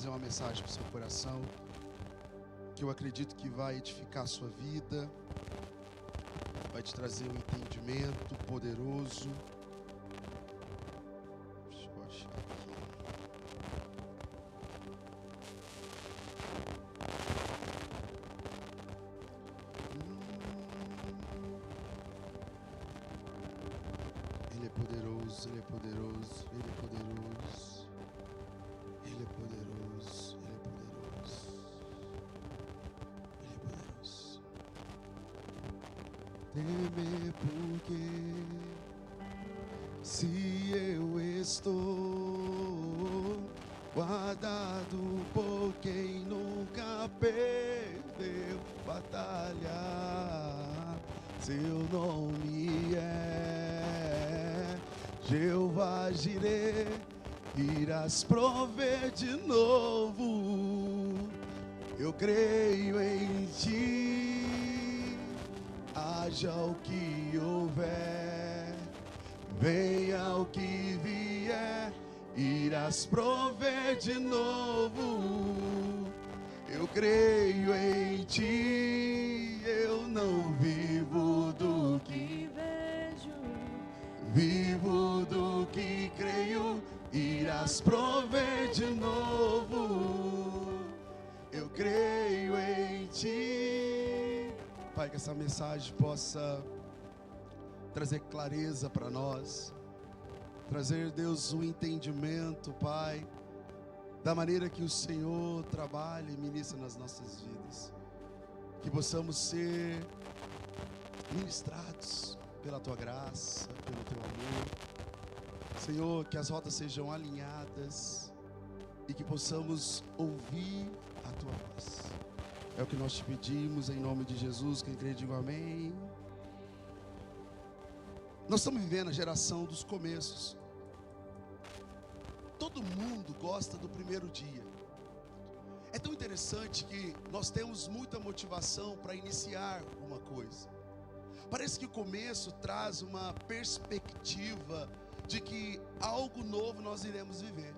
trazer uma mensagem para o seu coração, que eu acredito que vai edificar a sua vida, vai te trazer um entendimento poderoso. Deixa eu achar aqui. Ele é poderoso, Ele é poderoso, Ele é poderoso. Ele é poderoso, Ele é poderoso. Ele é poderoso. Temer porque se eu estou guardado por quem nunca perdeu batalha, seu nome é Jeová Jireh, irás prover de novo. Eu creio em ti, haja o que houver, venha o que vier, irás prover de novo. Eu creio em ti, eu não vivo do que vejo, vivo do que creio, irás prover de novo. Eu creio em ti. Pai, que essa mensagem possa trazer clareza para nós, trazer, Deus, um entendimento, Pai, da maneira que o Senhor trabalha e ministra nas nossas vidas. Que possamos ser ministrados pela Tua graça, pelo Teu amor. Senhor, que as rotas sejam alinhadas e que possamos ouvir a Tua voz. É o que nós te pedimos em nome de Jesus. Quem crê, diga amém. Nós estamos vivendo a geração dos começos. Todo mundo gosta do primeiro dia. É tão interessante que nós temos muita motivação para iniciar uma coisa. Parece que o começo traz uma perspectiva de que algo novo nós iremos viver.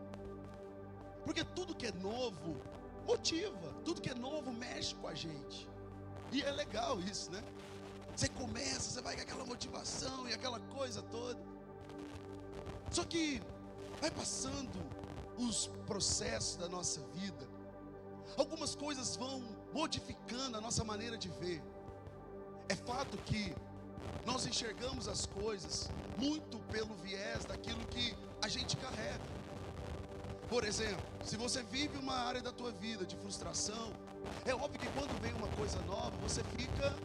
Porque tudo que é novo motiva, tudo que é novo mexe com a gente. E é legal isso, né? Você começa, você vai com aquela motivação e aquela coisa toda. Só que vai passando os processos da nossa vida, algumas coisas vão modificando a nossa maneira de ver. É fato que nós enxergamos as coisas muito pelo viés daquilo que a gente carrega. Por exemplo, se você vive uma área da tua vida de frustração, é óbvio que quando vem uma coisa nova, você fica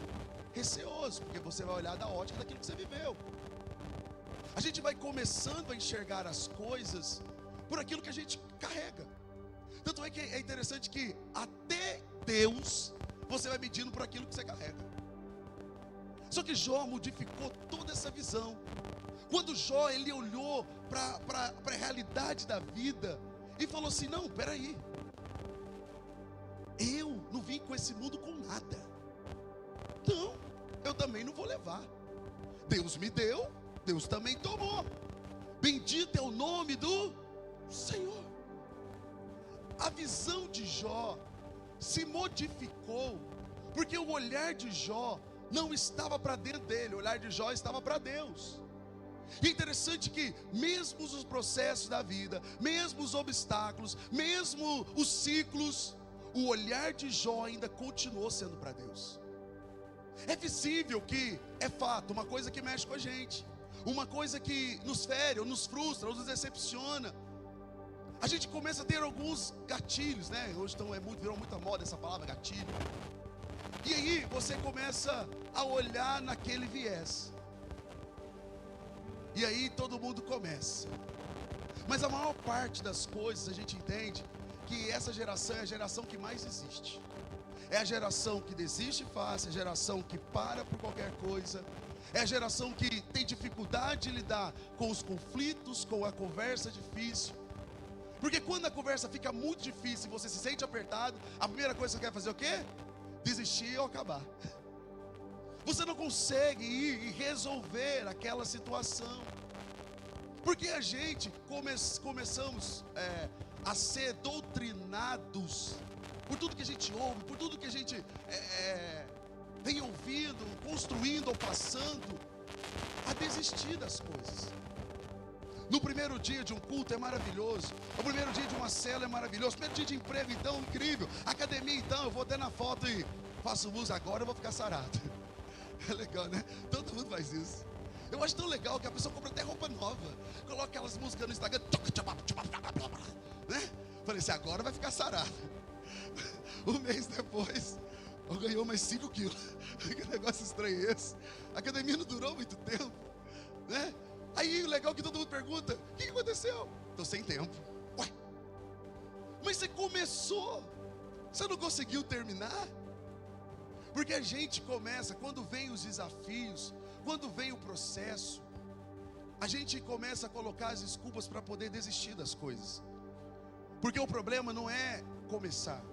receoso, porque você vai olhar da ótica daquilo que você viveu. A gente vai começando a enxergar as coisas por aquilo que a gente carrega. Tanto é que é interessante que até Deus você vai medindo por aquilo que você carrega. Só que Jó modificou toda essa visão. Quando Jó ele olhou para a realidade da vida e falou assim: não, peraí, eu não vim com esse mundo com nada. Não, eu também não vou levar. Deus me deu, Deus também tomou. Bendito é o nome do Senhor. A visão de Jó se modificou, porque o olhar de Jó não estava para dentro dele, o olhar de Jó estava para Deus. E é interessante que mesmo os processos da vida, mesmo os obstáculos, mesmo os ciclos, o olhar de Jó ainda continuou sendo para Deus. É visível que é fato, uma coisa que mexe com a gente, uma coisa que nos fere, ou nos frustra, ou nos decepciona. A gente começa a ter alguns gatilhos, né? Hoje virou muita moda essa palavra gatilho. E aí você começa a olhar naquele viés. E aí todo mundo começa. Mas a maior parte das coisas a gente entende que essa geração é a geração que mais existe. É a geração que desiste fácil, é a geração que para por qualquer coisa. É a geração que tem dificuldade de lidar com os conflitos, com a conversa difícil. Porque quando a conversa fica muito difícil e você se sente apertado, a primeira coisa que você quer fazer é o quê? Desistir ou acabar. Você não consegue ir e resolver aquela situação. Porque a gente começamos a ser doutrinados por tudo que a gente ouve, por tudo que a gente vem ouvindo, construindo ou passando, a desistir das coisas. No primeiro dia de um culto é maravilhoso, o primeiro dia de uma célula é maravilhoso, o primeiro dia de emprego então, incrível, academia então, eu vou até na foto e faço música, agora eu vou ficar sarado. É legal, né? Todo mundo faz isso. Eu acho tão legal que a pessoa compra até roupa nova, coloca aquelas músicas no Instagram, né? Falei assim, agora vai ficar sarado. Um mês depois, eu ganhei mais 5 quilos. Que negócio estranho esse. A academia não durou muito tempo, né? Aí o legal é que todo mundo pergunta, o que aconteceu? Estou sem tempo. Ué, mas você começou, você não conseguiu terminar? Porque a gente começa, quando vem os desafios, quando vem o processo, a gente começa a colocar as desculpas para poder desistir das coisas. Porque o problema não é começar,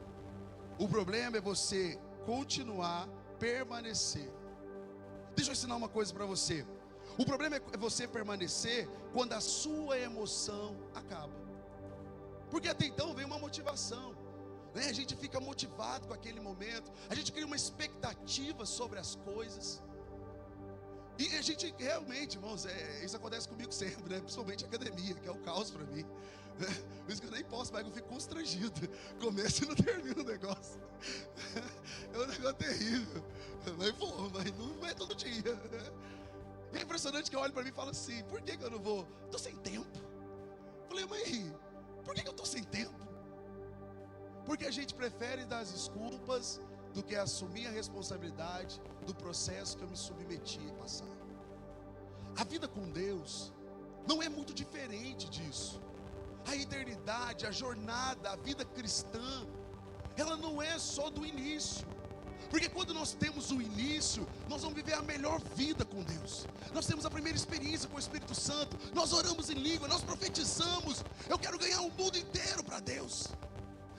o problema é você continuar, permanecer. Deixa eu ensinar uma coisa para você. O problema é você permanecer quando a sua emoção acaba. Porque até então vem uma motivação, né? A gente fica motivado com aquele momento, a gente cria uma expectativa sobre as coisas. E a gente realmente, irmãos, isso acontece comigo sempre, né? Principalmente a academia, que é o caos para mim, né? Por isso que eu nem posso mais, eu fico constrangido. Começo e não termino o negócio. É um negócio terrível. Mas não é todo dia, né? E é impressionante que eu olho para mim e falo assim, por que eu não vou? Estou sem tempo. Falei, mãe, por que eu estou sem tempo? Porque a gente prefere dar as desculpas do que assumir a responsabilidade do processo que eu me submeti a passar. A vida com Deus não é muito diferente disso. A eternidade, a jornada, a vida cristã, ela não é só do início. Porque quando nós temos o início, nós vamos viver a melhor vida com Deus. Nós temos a primeira experiência com o Espírito Santo, nós oramos em língua, nós profetizamos. Eu quero ganhar o mundo inteiro para Deus.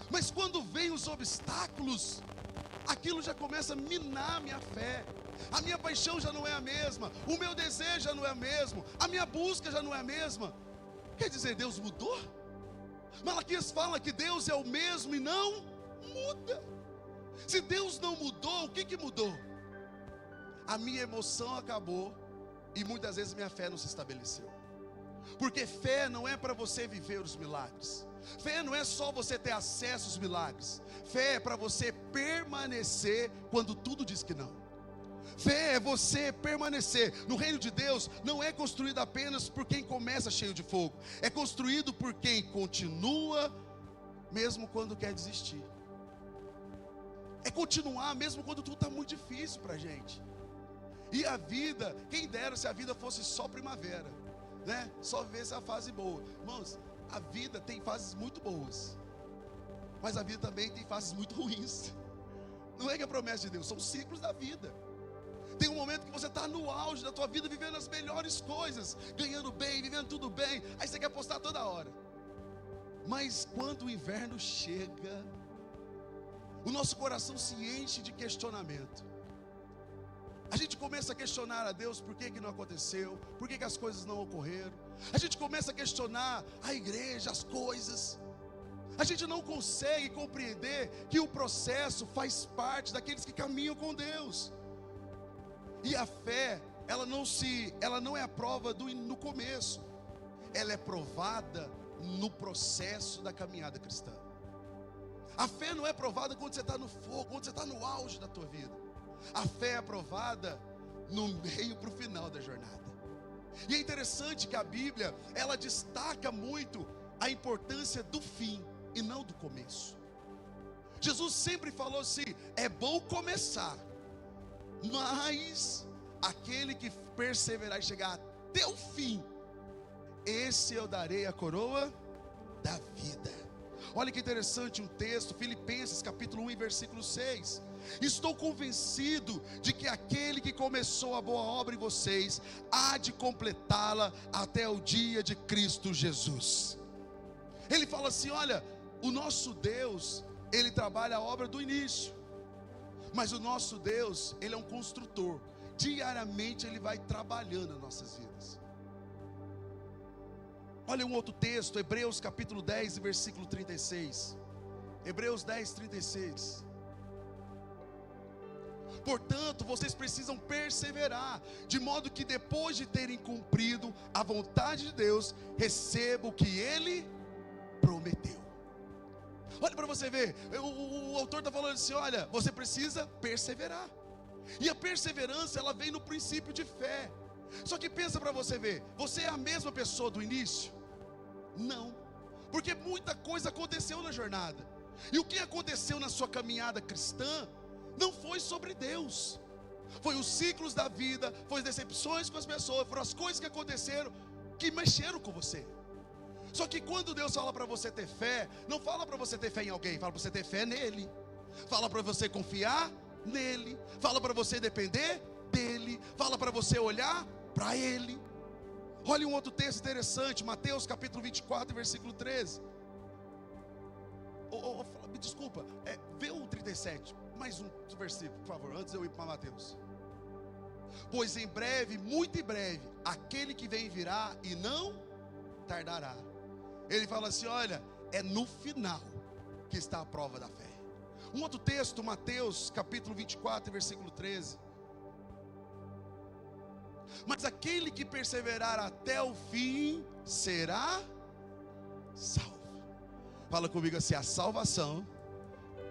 Mas quando vem os obstáculos, aquilo já começa a minar a minha fé. A minha paixão já não é a mesma, o meu desejo já não é o mesmo, a minha busca já não é a mesma. Quer dizer, Deus mudou? Malaquias fala que Deus é o mesmo e não muda. Se Deus não mudou, o que mudou? A minha emoção acabou e muitas vezes minha fé não se estabeleceu. Porque fé não é para você viver os milagres. Fé não é só você ter acesso aos milagres. Fé é para você permanecer quando tudo diz que não. Fé é você permanecer. No reino de Deus não é construído apenas por quem começa cheio de fogo. É construído por quem continua mesmo quando quer desistir. É continuar mesmo quando tudo está muito difícil para a gente. E a vida, quem dera se a vida fosse só primavera, né? Só vivesse a fase boa. Irmãos, a vida tem fases muito boas, mas a vida também tem fases muito ruins. Não é que é promessa de Deus, são ciclos da vida. Tem um momento que você está no auge da tua vida, vivendo as melhores coisas, ganhando bem, vivendo tudo bem, aí você quer postar toda hora. Mas quando o inverno chega, o nosso coração se enche de questionamento. A gente começa a questionar a Deus por que não aconteceu, por que as coisas não ocorreram. A gente começa a questionar a igreja, as coisas. A gente não consegue compreender que o processo faz parte daqueles que caminham com Deus. E a fé, ela não é a prova no começo, ela é provada no processo da caminhada cristã. A fé não é provada quando você está no fogo, quando você está no auge da tua vida. A fé é aprovada no meio para o final da jornada. E é interessante que a Bíblia, ela destaca muito a importância do fim e não do começo. Jesus sempre falou assim, é bom começar, mas aquele que perseverar e chegar até o fim, esse eu darei a coroa da vida. Olha que interessante um texto, Filipenses capítulo 1 e versículo 6. Estou convencido de que aquele que começou a boa obra em vocês há de completá-la até o dia de Cristo Jesus. Ele fala assim, olha, o nosso Deus, Ele trabalha a obra do início, mas o nosso Deus, Ele é um construtor. Diariamente Ele vai trabalhando nas nossas vidas. Olha um outro texto, Hebreus capítulo 10, versículo 36. Hebreus 10, 36. Portanto, vocês precisam perseverar, de modo que depois de terem cumprido a vontade de Deus, recebam o que Ele prometeu. Olha para você ver, o autor está falando assim, olha, você precisa perseverar. E a perseverança, ela vem no princípio de fé. Só que pensa para você ver, você é a mesma pessoa do início? Não, porque muita coisa aconteceu na jornada. E o que aconteceu na sua caminhada cristã não foi sobre Deus, foi os ciclos da vida, foi as decepções com as pessoas, foram as coisas que aconteceram que mexeram com você. Só que quando Deus fala para você ter fé, não fala para você ter fé em alguém, fala para você ter fé nele, fala para você confiar nele, fala para você depender dele, fala para você olhar para ele. Olha um outro texto interessante, Mateus capítulo 24, versículo 13. Me desculpa, vê o 37, mais um versículo, por favor, antes de eu ir para Mateus. Pois em breve, muito em breve, aquele que vem virá e não tardará. Ele fala assim, olha, é no final que está a prova da fé. Um outro texto, Mateus capítulo 24, versículo 13. Mas aquele que perseverar até o fim será salvo. Fala comigo assim, a salvação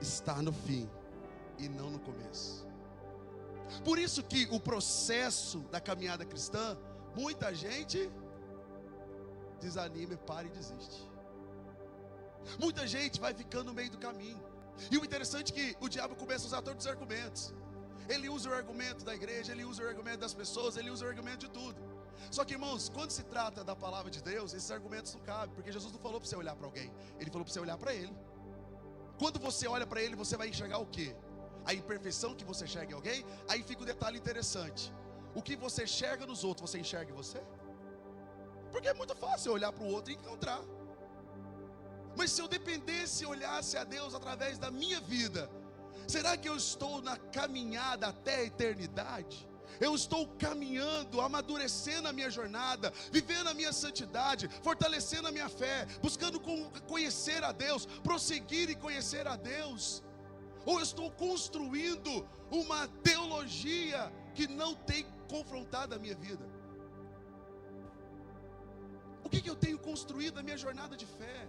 está no fim e não no começo. Por isso que o processo da caminhada cristã, muita gente desanima, para e desiste. Muita gente vai ficando no meio do caminho. E o interessante é que o diabo começa a usar todos os argumentos. Ele usa o argumento da igreja, ele usa o argumento das pessoas, ele usa o argumento de tudo. Só que, irmãos, quando se trata da palavra de Deus, esses argumentos não cabem, porque Jesus não falou para você olhar para alguém, Ele falou para você olhar para Ele. Quando você olha para Ele, você vai enxergar o quê? A imperfeição que você enxerga em alguém. Aí fica um detalhe interessante, o que você enxerga nos outros, você enxerga em você? Porque é muito fácil olhar para o outro e encontrar. Mas se eu dependesse e olhasse a Deus através da minha vida, será que eu estou na caminhada até a eternidade? Eu estou caminhando, amadurecendo a minha jornada, vivendo a minha santidade, fortalecendo a minha fé, buscando conhecer a Deus, prosseguir e conhecer a Deus? Ou eu estou construindo uma teologia que não tem confrontado a minha vida? O que eu tenho construído na minha jornada de fé?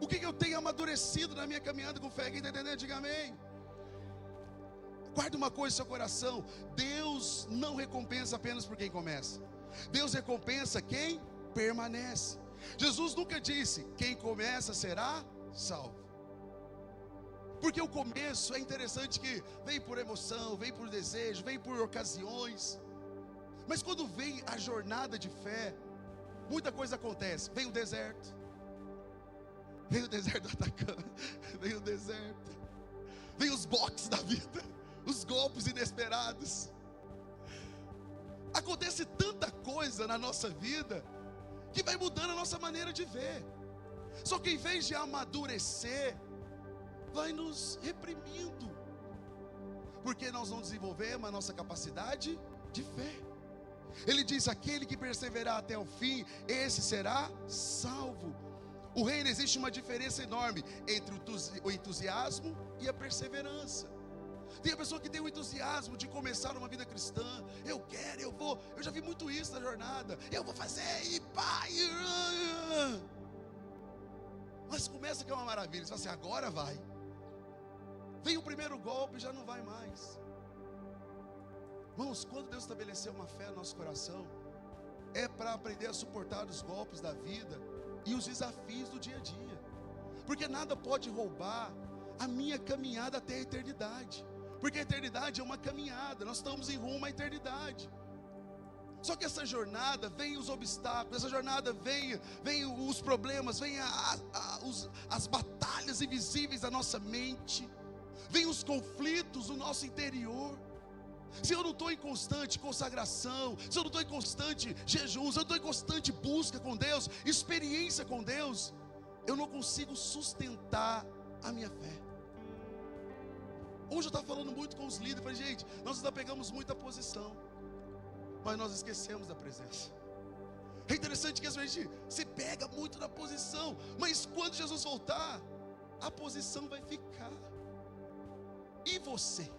O que eu tenho amadurecido na minha caminhada com fé? Quem está entendendo? Diga amém. Guarde uma coisa no seu coração: Deus não recompensa apenas por quem começa, Deus recompensa quem permanece. Jesus nunca disse, quem começa será salvo. Porque o começo é interessante que vem por emoção, vem por desejo, vem por ocasiões. Mas quando vem a jornada de fé, muita coisa acontece. Vem o deserto do Atacama, vem o deserto, vem os boques da vida, os golpes inesperados. Acontece tanta coisa na nossa vida que vai mudando a nossa maneira de ver. Só que em vez de amadurecer, vai nos reprimindo, porque nós não desenvolvemos a nossa capacidade de fé. Ele diz, aquele que perseverar até o fim, esse será salvo. O reino, existe uma diferença enorme entre o entusiasmo e a perseverança. Tem a pessoa que tem o entusiasmo de começar uma vida cristã. Eu quero, eu vou. Eu já vi muito isso na jornada. Eu vou fazer e pá. Mas começa que é uma maravilha. Você fala assim, agora vai. Vem o primeiro golpe e já não vai mais. Irmãos, quando Deus estabeleceu uma fé no nosso coração, é para aprender a suportar os golpes da vida e os desafios do dia a dia. Porque nada pode roubar a minha caminhada até a eternidade. Porque a eternidade é uma caminhada, nós estamos em rumo à eternidade. Só que essa jornada vem os obstáculos, essa jornada vem os problemas, vem as batalhas invisíveis da nossa mente, vem os conflitos no nosso interior. Se eu não estou em constante consagração, se eu não estou em constante jejum, se eu não estou em constante busca com Deus, experiência com Deus, eu não consigo sustentar a minha fé. Hoje eu estava falando muito com os líderes, falei, gente, nós ainda pegamos muita posição, mas nós esquecemos da presença. É interessante que às vezes a gente se pega muito na posição, mas quando Jesus voltar, a posição vai ficar. E você?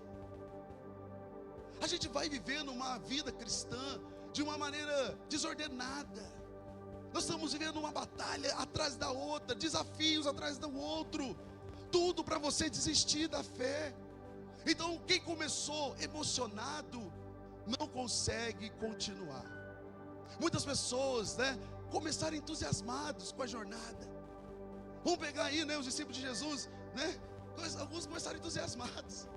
A gente vai vivendo uma vida cristã de uma maneira desordenada. Nós estamos vivendo uma batalha atrás da outra, desafios atrás do outro, tudo para você desistir da fé. Então quem começou emocionado não consegue continuar. Muitas pessoas, começaram entusiasmados com a jornada. Vamos pegar aí, os discípulos de Jesus, alguns começaram entusiasmados.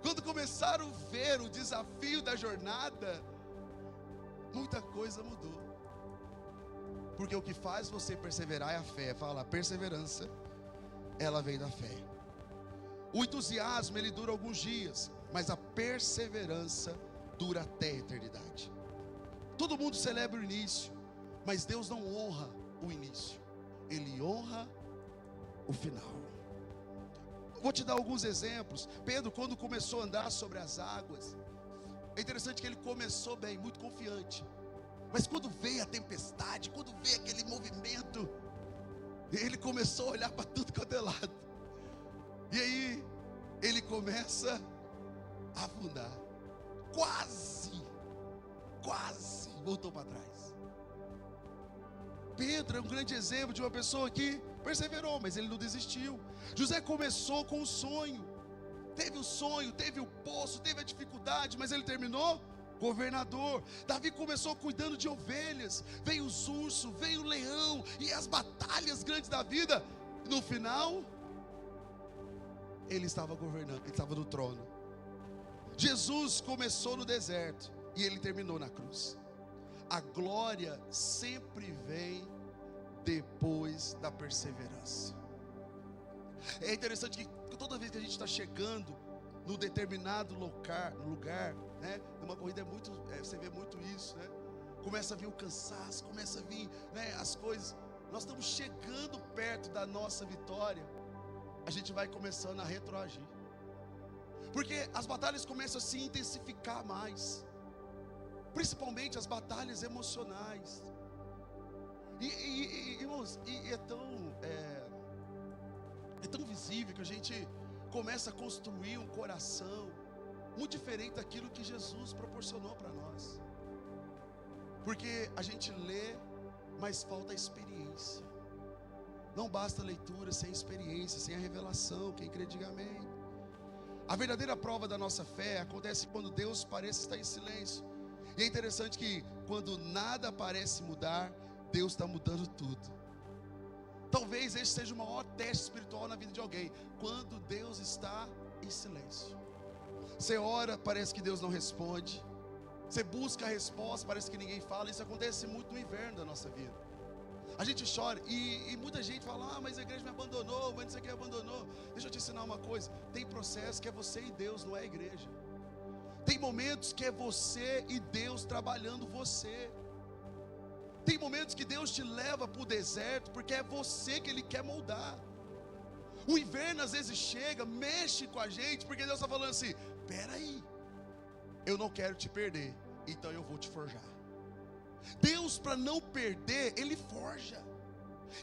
Quando começaram a ver o desafio da jornada, muita coisa mudou. Porque o que faz você perseverar é a fé. Fala, a perseverança, ela vem da fé. O entusiasmo, ele dura alguns dias, mas a perseverança dura até a eternidade. Todo mundo celebra o início, mas Deus não honra o início, Ele honra o final. Vou te dar alguns exemplos. Pedro, quando começou a andar sobre as águas, é interessante que ele começou bem, muito confiante. Mas quando veio a tempestade, quando veio aquele movimento, ele começou a olhar para tudo quanto é lado. E aí, ele começa a afundar. Quase voltou para trás. Pedro é um grande exemplo de uma pessoa que perseverou, mas ele não desistiu. José começou com um sonho. Teve o sonho, teve o poço, teve a dificuldade, mas ele terminou governador. Davi começou cuidando de ovelhas. Veio os ursos, veio o leão e as batalhas grandes da vida. No final, ele estava governando, ele estava no trono. Jesus começou no deserto e ele terminou na cruz. A glória sempre vem depois da perseverança. É interessante que toda vez que a gente está chegando num determinado lugar, numa corrida você vê muito isso, começa a vir o cansaço, começa a vir, as coisas. Nós estamos chegando perto da nossa vitória, a gente vai começando a retroagir, porque as batalhas começam a se intensificar mais, principalmente as batalhas emocionais. Irmãos, é tão visível que a gente começa a construir um coração muito diferente daquilo que Jesus proporcionou para nós. Porque a gente lê, mas falta a experiência. Não basta a leitura sem experiência, sem a revelação. Quem crê, diga amém. A verdadeira prova da nossa fé acontece quando Deus parece estar em silêncio. E é interessante que quando nada parece mudar, Deus está mudando tudo. Talvez esse seja o maior teste espiritual na vida de alguém, quando Deus está em silêncio. Você ora, parece que Deus não responde. Você busca a resposta, parece que ninguém fala. Isso acontece muito no inverno da nossa vida. A gente chora e muita gente fala, mas a igreja me abandonou, mas não sei quem abandonou. Deixa eu te ensinar uma coisa, tem processo que é você e Deus, não é a igreja. Tem momentos que é você e Deus trabalhando você. Tem momentos que Deus te leva para o deserto, porque é você que Ele quer moldar. O inverno às vezes chega, mexe com a gente, porque Deus está falando assim, peraí, eu não quero te perder, então eu vou te forjar. Deus, para não perder, Ele forja.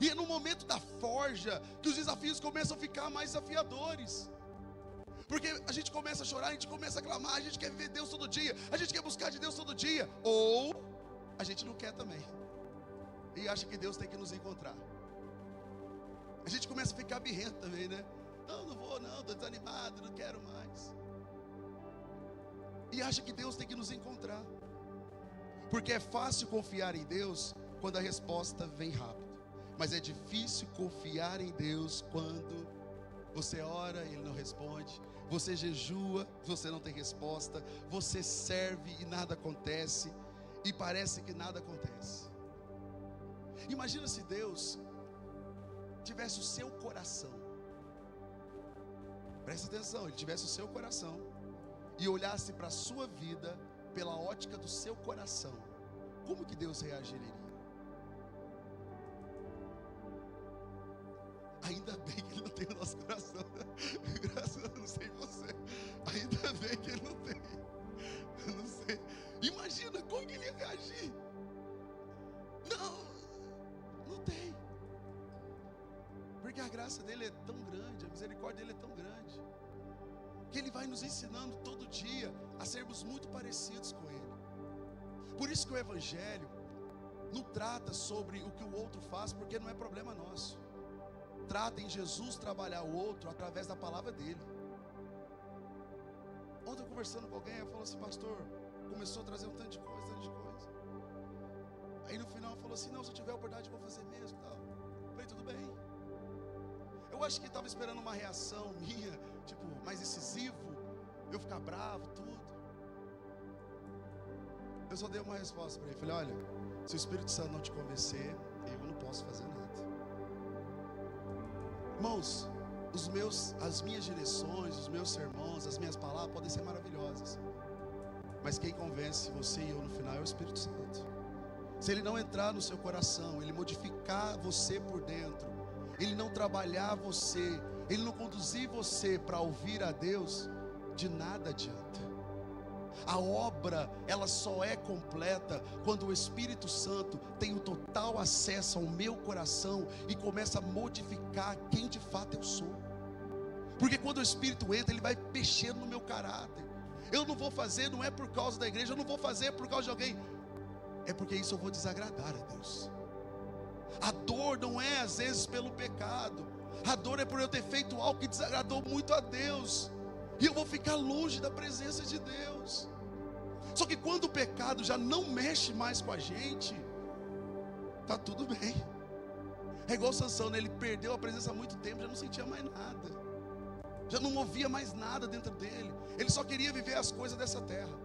E é no momento da forja que os desafios começam a ficar mais desafiadores. Porque a gente começa a chorar, a gente começa a clamar, a gente quer viver Deus todo dia, a gente quer buscar de Deus todo dia, ou a gente não quer também e acha que Deus tem que nos encontrar. A gente começa a ficar birrento também, Não vou não, estou desanimado, não quero mais. E acha que Deus tem que nos encontrar. Porque é fácil confiar em Deus quando a resposta vem rápido. Mas é difícil confiar em Deus quando você ora e Ele não responde. Você jejua, você não tem resposta. Você serve e nada acontece. E parece que nada acontece. Imagina se Deus tivesse o seu coração. Presta atenção, Ele tivesse o seu coração e olhasse para a sua vida pela ótica do seu coração. Como que Deus reagiria? Ainda bem que Ele não tem o nosso coração. Graças a Deus, não sei você. Ainda bem que Ele não tem. Eu não sei. Imagina como que Ele ia reagir. Não, graça dele é tão grande, a misericórdia dele é tão grande, que ele vai nos ensinando todo dia a sermos muito parecidos com ele. Por isso que o Evangelho não trata sobre o que o outro faz, porque não é problema nosso. Trata em Jesus trabalhar o outro através da palavra dele. Ontem eu conversando com alguém, eu falou assim: pastor, começou a trazer um tanto de coisa, Aí no final falou assim: não, se eu tiver a oportunidade eu vou fazer mesmo, tal. Eu falei: tudo bem. Eu acho que estava esperando uma reação minha, tipo, mais incisivo, eu ficar bravo, tudo. Eu só dei uma resposta para ele. Falei: olha, se o Espírito Santo não te convencer, eu não posso fazer nada. Irmãos, as minhas direções, os meus sermões, as minhas palavras podem ser maravilhosas, mas quem convence você e eu no final é o Espírito Santo. Se ele não entrar no seu coração, ele modificar você por dentro, ele não trabalhar você, ele não conduzir você para ouvir a Deus, de nada adianta. A obra, ela só é completa quando o Espírito Santo tem o total acesso ao meu coração e começa a modificar quem de fato eu sou. Porque quando o Espírito entra, ele vai mexendo no meu caráter. Eu não vou fazer, não é por causa da igreja, eu não vou fazer por causa de alguém, é porque isso eu vou desagradar a Deus. A dor não é às vezes pelo pecado, a dor é por eu ter feito algo que desagradou muito a Deus, e eu vou ficar longe da presença de Deus. Só que quando o pecado já não mexe mais com a gente, tá tudo bem. É igual Sansão, né? Ele perdeu a presença há muito tempo, já não sentia mais nada, já não movia mais nada dentro dele. Ele só queria viver as coisas dessa terra,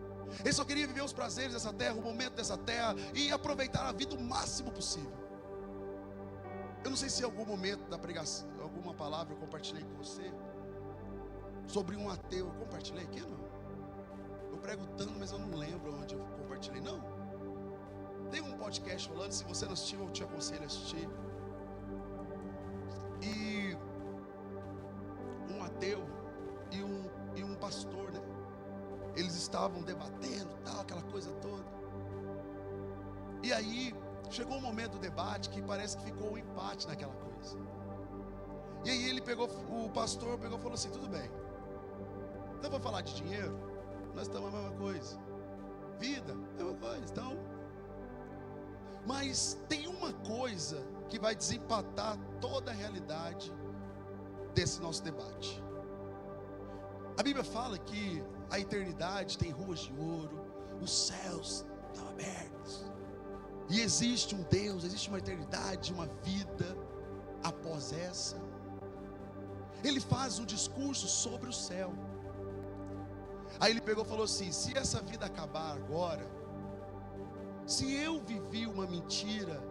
ele só queria viver os prazeres dessa terra, o momento dessa terra, e aproveitar a vida o máximo possível. Eu não sei se em algum momento da pregação, alguma palavra eu compartilhei com você sobre um ateu. Eu compartilhei aqui, não? Eu prego tanto, mas eu não lembro onde eu compartilhei. Não, tem um podcast rolando, se você não assistiu, eu te aconselho a assistir. E um ateu e um pastor, né? Eles estavam debatendo, tal, aquela coisa toda. E aí chegou um momento do debate que parece que ficou um empate naquela coisa. E aí o pastor pegou e falou assim: tudo bem, então vou falar de dinheiro, nós estamos a mesma coisa, vida, a mesma coisa, então. Mas tem uma coisa que vai desempatar toda a realidade desse nosso debate. A Bíblia fala que a eternidade tem ruas de ouro, os céus estão abertos, e existe um Deus, existe uma eternidade, uma vida após essa. Ele faz um discurso sobre o céu. Aí ele pegou e falou assim: se essa vida acabar agora, se eu vivi uma mentira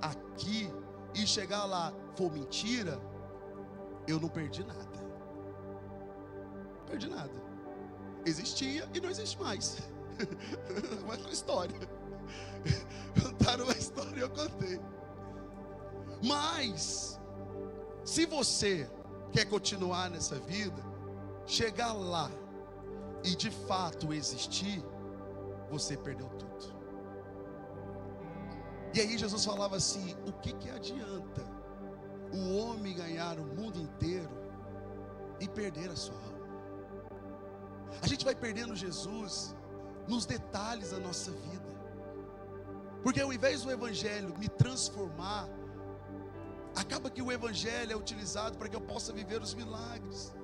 aqui e chegar lá for mentira, eu não perdi nada. Perdi nada. Existia e não existe mais. Mas uma história. Contaram uma história e eu contei. Mas se você quer continuar nessa vida, chegar lá e de fato existir, você perdeu tudo. E aí Jesus falava assim: o que adianta o homem ganhar o mundo inteiro e perder a sua alma? A gente vai perdendo Jesus nos detalhes da nossa vida, porque ao invés do Evangelho me transformar, acaba que o Evangelho é utilizado para que eu possa viver os milagres.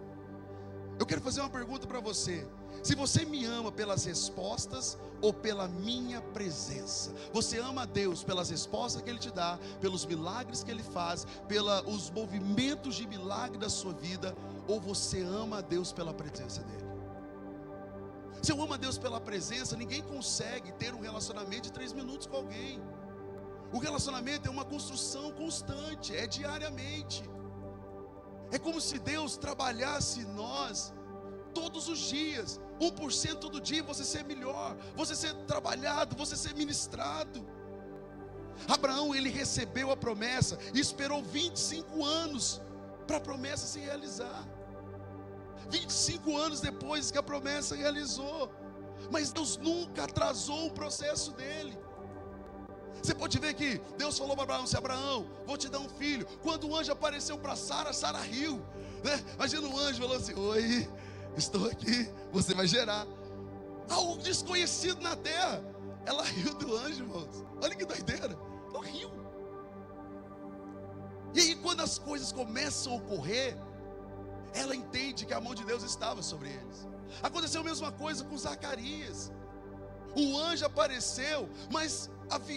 Eu quero fazer uma pergunta para você: se você me ama pelas respostas ou pela minha presença? Você ama a Deus pelas respostas que Ele te dá, pelos milagres que Ele faz, pelos movimentos de milagre da sua vida, ou você ama a Deus pela presença dEle? Se eu amo a Deus pela presença, ninguém consegue ter um relacionamento de 3 minutos com alguém. O relacionamento é uma construção constante, é diariamente. É como se Deus trabalhasse em nós todos os dias, 1% do dia você ser melhor, você ser trabalhado, você ser ministrado. Abraão, ele recebeu a promessa e esperou 25 anos para a promessa se realizar. 25 anos depois que a promessa realizou, mas Deus nunca atrasou o processo dele. Você pode ver que Deus falou para Abraão, Abraão, vou te dar um filho. Quando o anjo apareceu para Sara, Sara riu, né? Imagina um anjo falou assim, oi, estou aqui, você vai gerar. Algo desconhecido na terra. Ela riu do anjo, irmãos. Olha que doideira, ela riu. E aí quando as coisas começam a ocorrer, ela entende que a mão de Deus estava sobre eles. Aconteceu a mesma coisa com Zacarias. O anjo apareceu, mas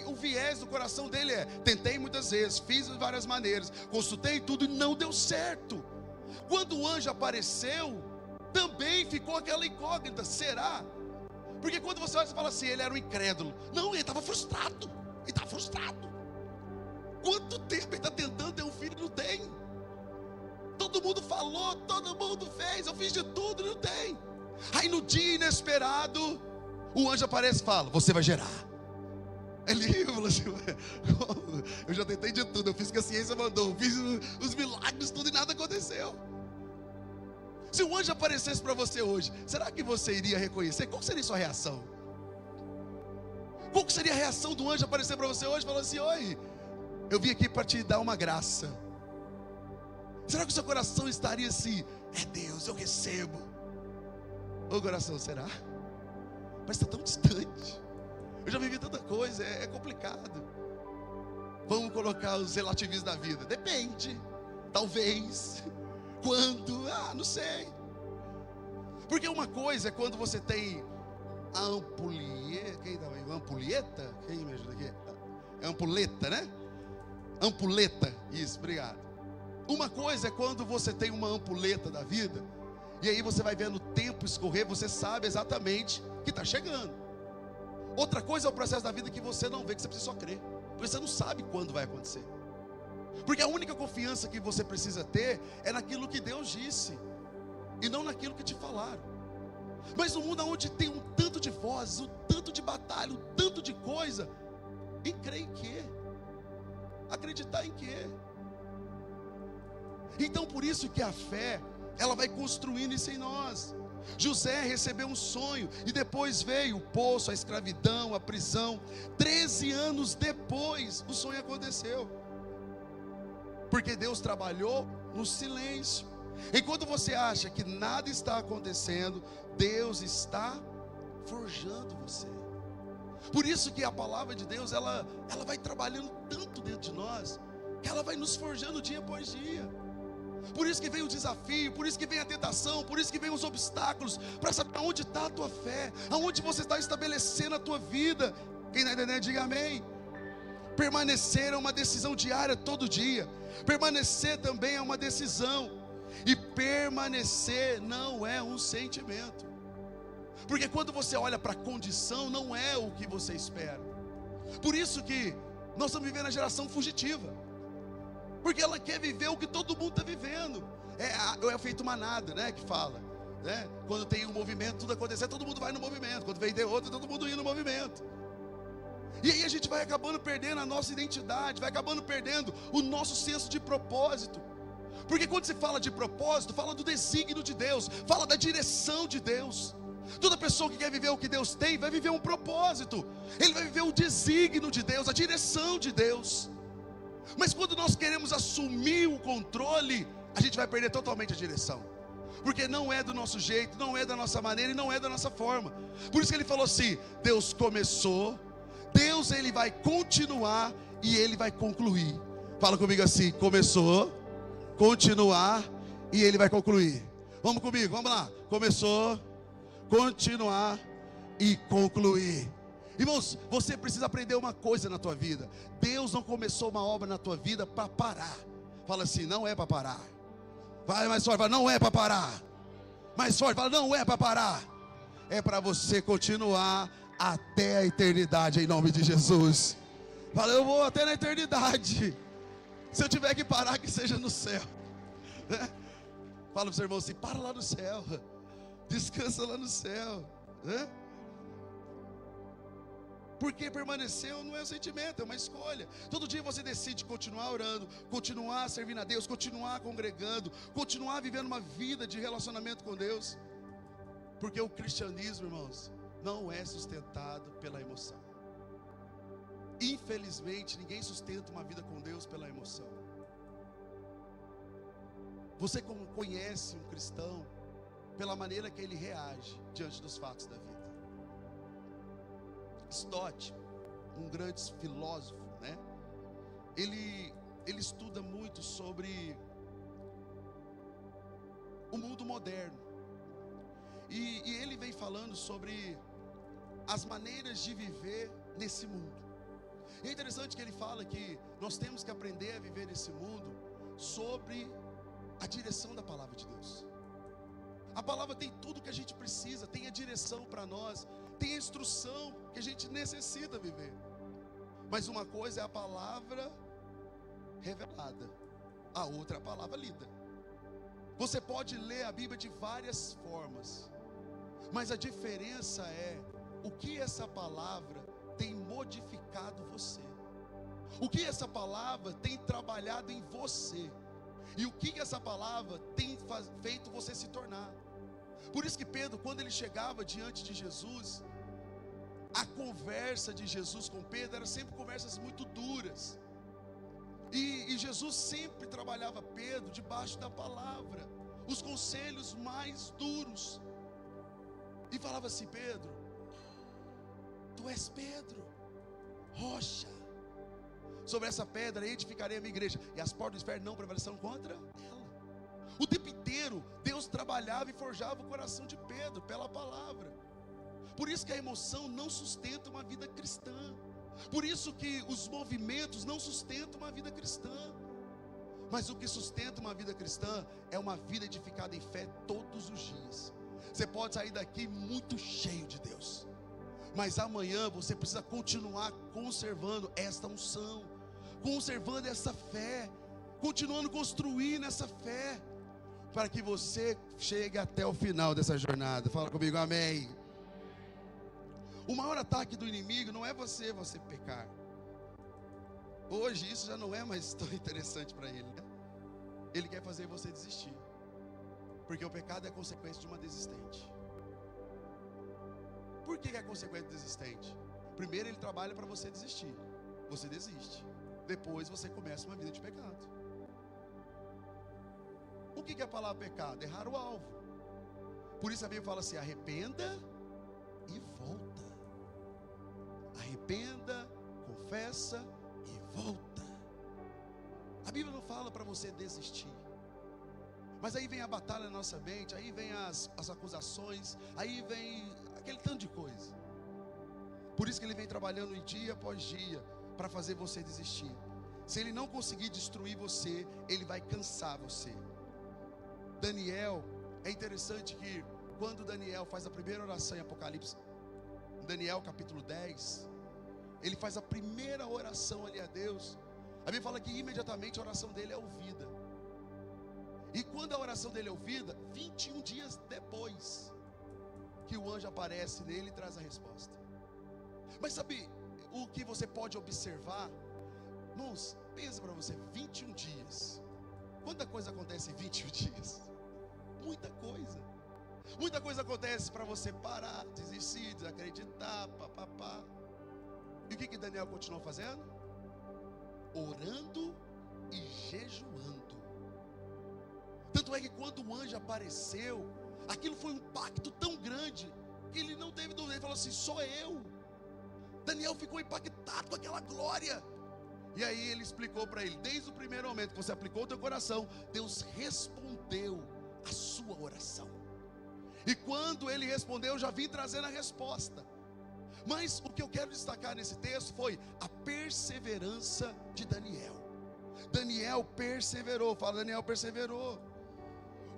o viés do coração dele é: tentei muitas vezes, fiz de várias maneiras, consultei tudo e não deu certo. Quando o anjo apareceu, também ficou aquela incógnita: será? Porque quando você olha, você fala assim, ele era um incrédulo. Não, ele estava frustrado. Ele estava frustrado. Quanto tempo ele está tentando ter um filho e não tem? Todo mundo falou, todo mundo fez, eu fiz de tudo e não tem. Aí no dia inesperado, o anjo aparece e fala: você vai gerar. Ele falou assim: eu já tentei de tudo, eu fiz o que a ciência mandou, fiz os milagres, tudo e nada aconteceu. Se o anjo aparecesse para você hoje, será que você iria reconhecer? Qual seria a sua reação? Qual seria a reação do anjo aparecer para você hoje e falar assim: oi, eu vim aqui para te dar uma graça? Será que o seu coração estaria assim: é Deus, eu recebo? Ô coração, será? Mas está tão distante. Eu já vivi tanta coisa, é complicado. Vamos colocar os relativismos da vida. Depende, talvez. Quando? Não sei. Porque uma coisa é quando você tem a ampulheta. Quem tá aí? Ampulheta? Quem me ajuda aqui? É ampulheta, né? Ampulheta, isso, obrigado. Uma coisa é quando você tem uma ampulheta da vida, e aí você vai vendo o tempo escorrer, você sabe exatamente que está chegando. Outra coisa é o processo da vida que você não vê, que você precisa só crer, porque você não sabe quando vai acontecer. Porque a única confiança que você precisa ter é naquilo que Deus disse, e não naquilo que te falaram. Mas no mundo onde tem um tanto de vozes, um tanto de batalha, um tanto de coisa, em crer em quê? Acreditar em quê? Então por isso que a fé, ela vai construindo isso em nós. José recebeu um sonho, e depois veio o poço, a escravidão, a prisão. 13 anos depois, o sonho aconteceu. Porque Deus trabalhou no silêncio. Enquanto você acha que nada está acontecendo, Deus está forjando você. Por isso que a palavra de Deus, ela vai trabalhando tanto dentro de nós, que ela vai nos forjando dia após dia. Por isso que vem o desafio, por isso que vem a tentação, por isso que vem os obstáculos, para saber aonde está a tua fé, aonde você está estabelecendo a tua vida. Quem está entendendo, diga amém. Permanecer é uma decisão diária, todo dia. Permanecer também é uma decisão. E permanecer não é um sentimento. Porque quando você olha para a condição, não é o que você espera. Por isso que nós estamos vivendo a geração fugitiva. Porque ela quer viver o que todo mundo está vivendo. É o efeito manada, né, que fala, né? Quando tem um movimento, tudo acontecer, todo mundo vai no movimento. Quando vem de outro, todo mundo ia no movimento. E aí a gente vai acabando perdendo a nossa identidade, vai acabando perdendo o nosso senso de propósito. Porque quando se fala de propósito, fala do desígnio de Deus, fala da direção de Deus. Toda pessoa que quer viver o que Deus tem, vai viver um propósito. Ele vai viver o desígnio de Deus, a direção de Deus. Mas quando nós queremos assumir o controle, a gente vai perder totalmente a direção. Porque não é do nosso jeito, não é da nossa maneira e não é da nossa forma. Por isso que ele falou assim: Deus começou, Deus ele vai continuar e ele vai concluir. Fala comigo assim: começou, continuar e ele vai concluir. Vamos comigo, vamos lá. Começou, continuar e concluir. Irmãos, você precisa aprender uma coisa na tua vida: Deus não começou uma obra na tua vida para parar. Fala assim: não é para parar. Vai mais forte, fala: não é para parar. Mais forte, fala: não é para parar. É para você continuar até a eternidade, em nome de Jesus. Fala: eu vou até na eternidade. Se eu tiver que parar, que seja no céu. Fala para o seu irmão assim: para lá no céu, descansa lá no céu. Porque permaneceu não é um sentimento, é uma escolha. Todo dia você decide continuar orando, continuar servindo a Deus, continuar congregando, continuar vivendo uma vida de relacionamento com Deus. Porque o cristianismo, irmãos, não é sustentado pela emoção. Infelizmente, ninguém sustenta uma vida com Deus pela emoção. Você conhece um cristão pela maneira que ele reage diante dos fatos da vida. Stott, um grande filósofo, né? Ele estuda muito sobre o mundo moderno. E ele vem falando sobre as maneiras de viver nesse mundo. E é interessante que ele fala que nós temos que aprender a viver nesse mundo sobre a direção da palavra de Deus. A palavra tem tudo que a gente precisa, tem a direção para nós, tem a instrução que a gente necessita viver. Mas uma coisa é a palavra revelada, a outra é a palavra lida. Você pode ler a Bíblia de várias formas, mas a diferença é o que essa palavra tem modificado você, o que essa palavra tem trabalhado em você, e o que essa palavra tem feito você se tornar. Por isso que Pedro, quando ele chegava diante de Jesus, a conversa de Jesus com Pedro era sempre conversas muito duras, e Jesus sempre trabalhava Pedro debaixo da palavra, os conselhos mais duros, e falava assim: Pedro, tu és Pedro, rocha, sobre essa pedra edificarei a minha igreja, e as portas do inferno não prevalecerão contra ela. O tempo inteiro Deus trabalhava e forjava o coração de Pedro pela palavra. Por isso que a emoção não sustenta uma vida cristã, por isso que os movimentos não sustentam uma vida cristã. Mas o que sustenta uma vida cristã é uma vida edificada em fé todos os dias. Você pode sair daqui muito cheio de Deus, mas amanhã você precisa continuar conservando esta unção, conservando essa fé, continuando construindo essa fé, para que você chegue até o final dessa jornada. Fala comigo, amém. O maior ataque do inimigo não é você pecar. Hoje isso já não é mais tão interessante para ele, né? Ele quer fazer você desistir, porque o pecado é consequência de uma desistente. Por que é consequência desistente? Primeiro ele trabalha para você desistir, você desiste, depois você começa uma vida de pecado. O que é a palavra pecado? Errar o alvo. Por isso a Bíblia fala assim: arrependa e volta. Arrependa, confessa e volta. A Bíblia não fala para você desistir, mas aí vem a batalha na nossa mente, aí vem as acusações, aí vem aquele tanto de coisa. Por isso que ele vem trabalhando dia após dia para fazer você desistir. Se ele não conseguir destruir você, ele vai cansar você. Daniel, é interessante que quando Daniel faz a primeira oração em Apocalipse, Daniel capítulo 10, ele faz a primeira oração ali a Deus. A Bíblia fala que imediatamente a oração dele é ouvida. E quando a oração dele é ouvida, 21 dias depois que o anjo aparece nele e traz a resposta. Mas sabe o que você pode observar? Irmãos, pensa para você, 21 dias. Quanta coisa acontece em 21 dias? Muita coisa. Muita coisa acontece para você parar, desistir, desacreditar, papapá. E o que Daniel continuou fazendo? Orando e jejuando. Tanto é que quando o anjo apareceu, aquilo foi um impacto tão grande que ele não teve dúvida. Ele falou assim: sou eu. Daniel ficou impactado com aquela glória. E aí ele explicou para ele: desde o primeiro momento que você aplicou o teu coração, Deus respondeu a sua oração. E quando ele respondeu, eu já vim trazendo a resposta. Mas o que eu quero destacar nesse texto foi a perseverança de Daniel. Daniel perseverou. Fala, Daniel perseverou.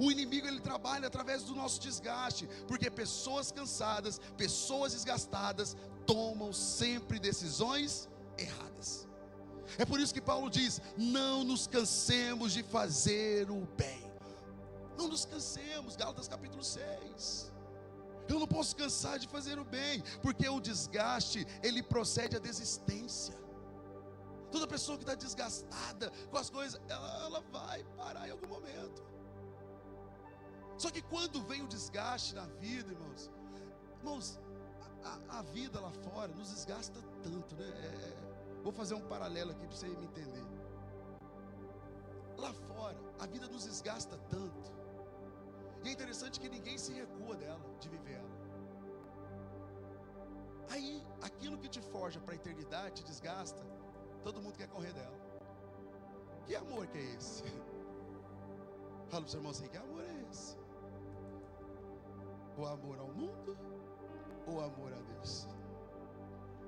O inimigo, ele trabalha através do nosso desgaste, porque pessoas cansadas, pessoas desgastadas tomam sempre decisões erradas. É por isso que Paulo diz: não nos cansemos de fazer o bem. Não nos cansemos, Gálatas capítulo 6. Eu não posso cansar de fazer o bem, porque o desgaste, ele procede à desistência. Toda pessoa que está desgastada com as coisas, ela vai parar em algum momento. Só que quando vem o desgaste na vida, irmãos, a vida lá fora nos desgasta tanto, né? Vou fazer um paralelo aqui para você me entender. Lá fora, a vida nos desgasta tanto. E é interessante que ninguém se recua dela, de viver ela. Aí, aquilo que te forja para a eternidade, te desgasta, todo mundo quer correr dela. Que amor que é esse? Fala para o seu irmão assim, que amor é esse? O amor ao mundo ou amor a Deus?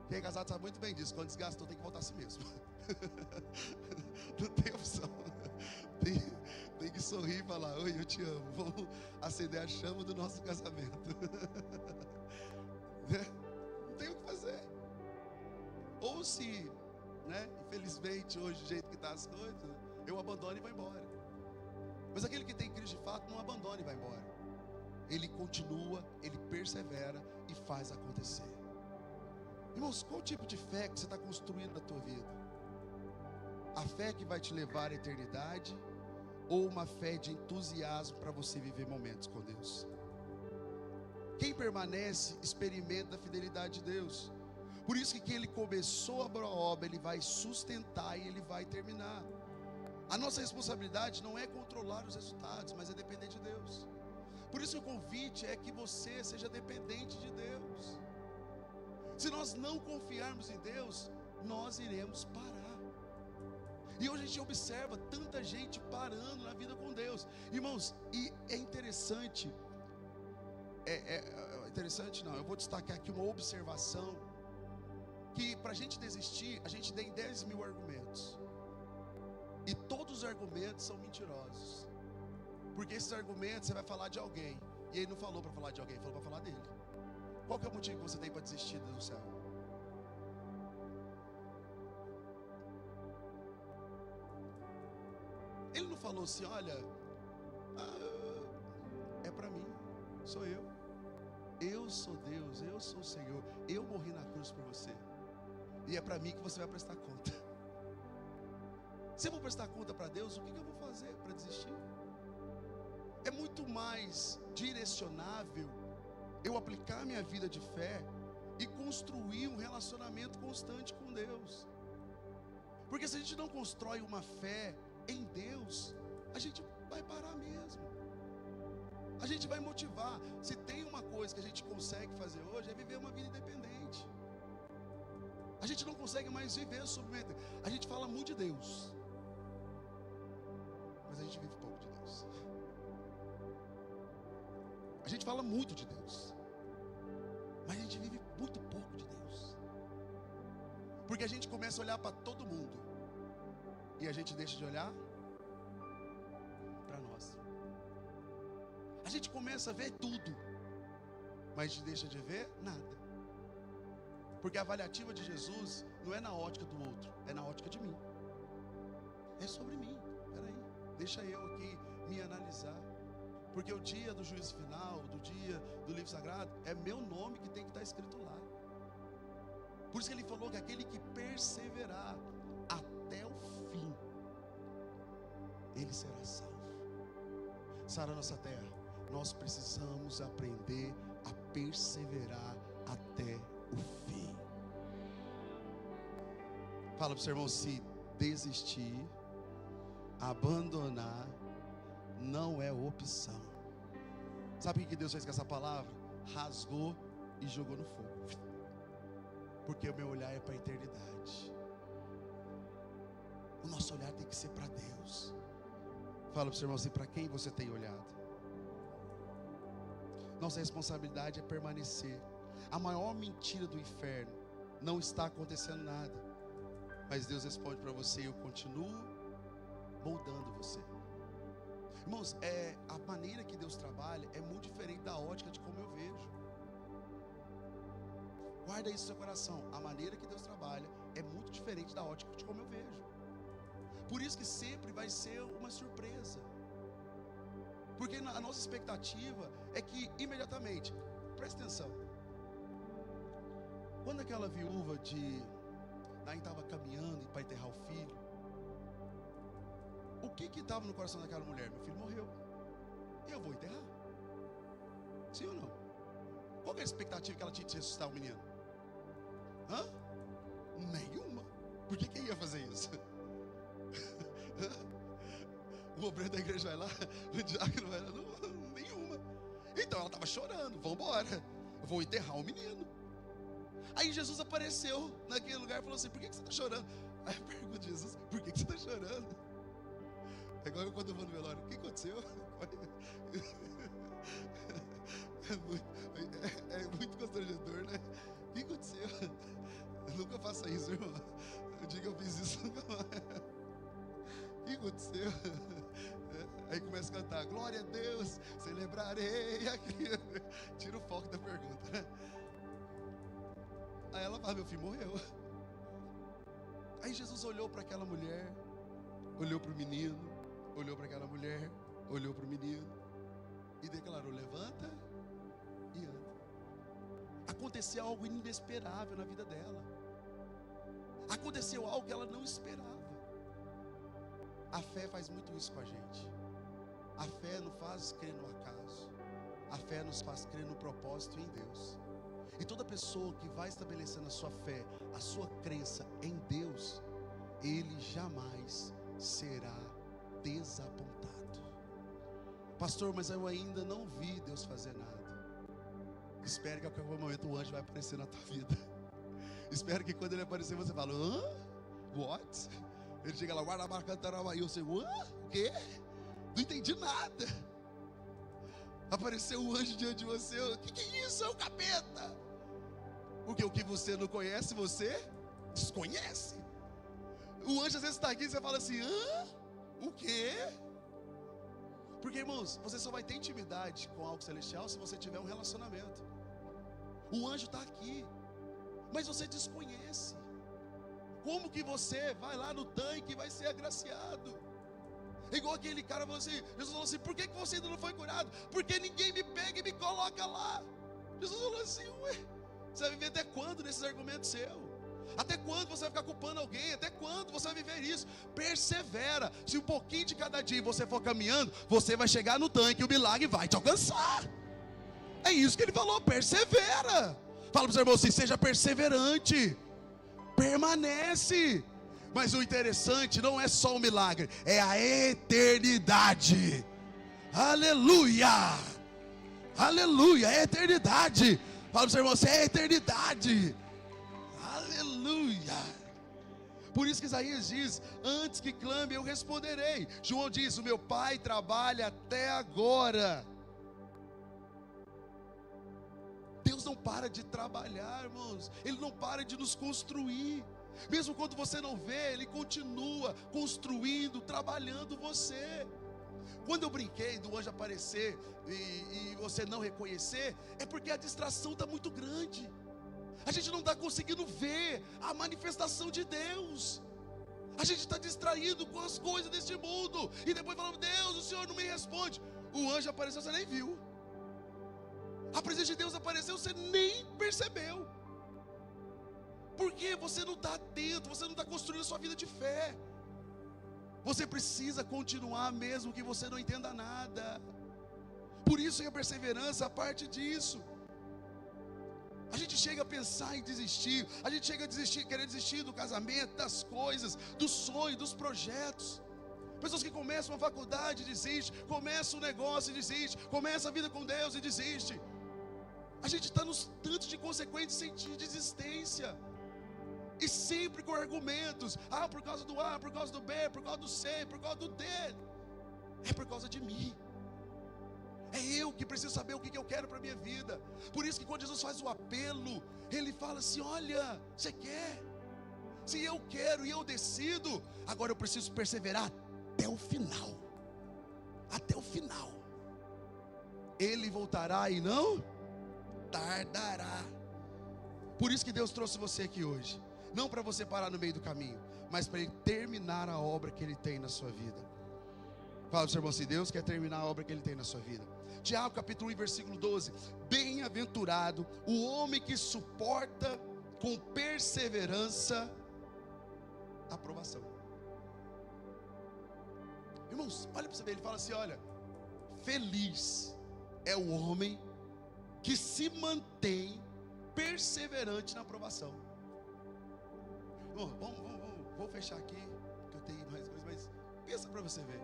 Quem é casado sabe muito bem disso. Quando desgastou, tem que voltar a si mesmo. Não tem opção. Tem que sorrir e falar: oi, eu te amo. Vamos acender a chama do nosso casamento. Não tem o que fazer. Ou se, infelizmente, hoje, do jeito que estão as coisas, eu abandono e vou embora. Mas aquele que tem Cristo de fato não abandona e vai embora. Ele continua, ele persevera e faz acontecer. Irmãos, qual tipo de fé que você está construindo na tua vida? A fé que vai te levar à eternidade, ou uma fé de entusiasmo para você viver momentos com Deus? Quem permanece experimenta a fidelidade de Deus. Por isso que quem Ele começou a boa obra, Ele vai sustentar e Ele vai terminar. A nossa responsabilidade não é controlar os resultados, mas é depender de Deus. Por isso o convite é que você seja dependente de Deus. Se nós não confiarmos em Deus, nós iremos parar. E hoje a gente observa tanta gente parando na vida com Deus. Irmãos, e é interessante, eu vou destacar aqui uma observação, que para a gente desistir, a gente tem 10 mil argumentos. E todos os argumentos são mentirosos. Porque esses argumentos você vai falar de alguém, e ele não falou para falar de alguém, falou para falar dele. Qual que é o motivo que você tem para desistir do céu? Ele não falou assim: olha, é para mim, sou eu sou Deus, eu sou o Senhor, eu morri na cruz por você, e é para mim que você vai prestar conta. Se eu vou prestar conta para Deus, o que eu vou fazer para desistir? É muito mais direcionável eu aplicar minha vida de fé e construir um relacionamento constante com Deus. Porque se a gente não constrói uma fé em Deus, a gente vai parar mesmo. A gente vai motivar. Se tem uma coisa que a gente consegue fazer hoje, é viver uma vida independente. A gente não consegue mais viver submetido. A gente fala muito de Deus, mas a gente vive pouco de Deus. A gente fala muito de Deus, mas a gente vive muito pouco de Deus. Porque a gente começa a olhar para todo mundo e a gente deixa de olhar para nós. A gente começa a ver tudo, mas a gente deixa de ver nada. Porque a avaliativa de Jesus não é na ótica do outro, é na ótica de mim. É sobre mim. Peraí, deixa eu aqui me analisar. Porque o dia do juízo final, do dia do livro sagrado, é meu nome que tem que estar escrito lá. Por isso que ele falou que aquele que perseverar até o fim, ele será salvo. Sara, nossa terra, nós precisamos aprender a perseverar até o fim. Fala para o seu irmão: se desistir, abandonar, não é opção. Sabe o que Deus fez com essa palavra? Rasgou e jogou no fogo. Porque o meu olhar é para a eternidade. O nosso olhar tem que ser para Deus. Fala para o seu irmão assim: para quem você tem olhado? Nossa responsabilidade é permanecer. A maior mentira do inferno: não está acontecendo nada. Mas Deus responde para você: eu continuo moldando você. Irmãos, a maneira que Deus trabalha é muito diferente da ótica de como eu vejo. Guarda isso no seu coração. A maneira que Deus trabalha é muito diferente da ótica de como eu vejo. Por isso que sempre vai ser uma surpresa. Porque a nossa expectativa é que imediatamente, presta atenção, quando aquela viúva de Naim estava caminhando para enterrar o filho, o que estava no coração daquela mulher? Meu filho morreu, eu vou enterrar. Sim ou não? Qual que é a expectativa que ela tinha de ressuscitar o menino? Nenhuma. Por que quem ia fazer isso? O obreiro da igreja vai lá, o diácono vai lá, não, nenhuma. Então ela estava chorando, vamos embora, vou enterrar o menino. Aí Jesus apareceu naquele lugar e falou assim: por que você está chorando? Aí eu pergunto a Jesus: por que você está chorando? É igual eu quando eu vou no velório: o que aconteceu? É muito constrangedor, né? O que aconteceu? Nunca faça isso, irmão. Eu digo que eu fiz isso, nunca mais. O que aconteceu? Aí começa a cantar: glória a Deus, celebrarei aqui. Tira o foco da pergunta, né? Aí ela fala: meu filho morreu. Aí Jesus olhou para aquela mulher, olhou para o menino, olhou para aquela mulher, olhou para o menino e declarou: levanta e anda. Aconteceu algo inesperável na vida dela. Aconteceu algo que ela não esperava. A fé faz muito isso com a gente. A fé não faz crer no acaso. A fé nos faz crer no propósito em Deus. E toda pessoa que vai estabelecendo a sua fé, a sua crença em Deus, ele jamais será desapontado. Pastor, mas eu ainda não vi Deus fazer nada. Espere que a qualquer momento o anjo vai aparecer na tua vida. Espero que quando ele aparecer você fala: hã? What? Ele chega lá, guarda a marca, e você: hã? O quê? Não entendi nada. Apareceu um anjo diante de você. O que é isso? É o capeta. Porque o que você não conhece, você desconhece. O anjo às vezes está aqui e você fala assim: hã? O quê? Porque, irmãos, você só vai ter intimidade com algo celestial se você tiver um relacionamento. O anjo está aqui, mas você desconhece. Como que você vai lá no tanque e vai ser agraciado? Igual aquele cara falou assim: Jesus falou assim: por que você ainda não foi curado? Porque ninguém me pega e me coloca lá. Jesus falou assim: ué, você vai viver até quando nesses argumentos seus? Até quando você vai ficar culpando alguém? Até quando você vai viver isso? Persevera. Se um pouquinho de cada dia você for caminhando, você vai chegar no tanque e o milagre vai te alcançar. É isso que ele falou: persevera. Fala para o seu irmão assim: seja perseverante, permanece. Mas o interessante não é só o milagre, é a eternidade. Aleluia, aleluia, é a eternidade. Fala para o seu irmão assim: é a eternidade. Aleluia. Por isso que Isaías diz: antes que clame eu responderei. João diz: o meu Pai trabalha até agora. Deus não para de trabalhar, irmãos. Ele não para de nos construir. Mesmo quando você não vê, Ele continua construindo, trabalhando você. Quando eu brinquei do anjo aparecer e você não reconhecer, é porque a distração está muito grande. A gente não está conseguindo ver a manifestação de Deus. A gente está distraído com as coisas deste mundo. E depois falando: Deus, o Senhor não me responde. O anjo apareceu, você nem viu. A presença de Deus apareceu, você nem percebeu. Porque você não está atento, você não está construindo a sua vida de fé. Você precisa continuar mesmo que você não entenda nada. Por isso que a perseverança é parte disso. A gente chega a pensar em desistir, a gente chega a desistir, querer desistir do casamento, das coisas, dos sonhos, dos projetos. Pessoas que começam a faculdade e desistem, começam um negócio e desistem, começam a vida com Deus e desistem. A gente está nos tantos de consequências de desistência. E sempre com argumentos: ah, por causa do A, por causa do B, por causa do C, por causa do D. É por causa de mim. É eu que preciso saber o que eu quero para a minha vida. Por isso que quando Jesus faz o apelo, Ele fala assim: olha, você quer? Se eu quero e eu decido, agora eu preciso perseverar até o final. Até o final. Ele voltará e não tardará. Por isso que Deus trouxe você aqui hoje. Não para você parar no meio do caminho, mas para Ele terminar a obra que Ele tem na sua vida. Fala para o seu irmão assim: Deus quer terminar a obra que Ele tem na sua vida. Tiago capítulo 1, versículo 12. Bem-aventurado o homem que suporta com perseverança a aprovação. Irmãos, olha para você ver, ele fala assim: olha, feliz é o homem que se mantém perseverante na aprovação. Irmão, vamos Vou fechar aqui, porque eu tenho mais coisas, mas pensa para você ver.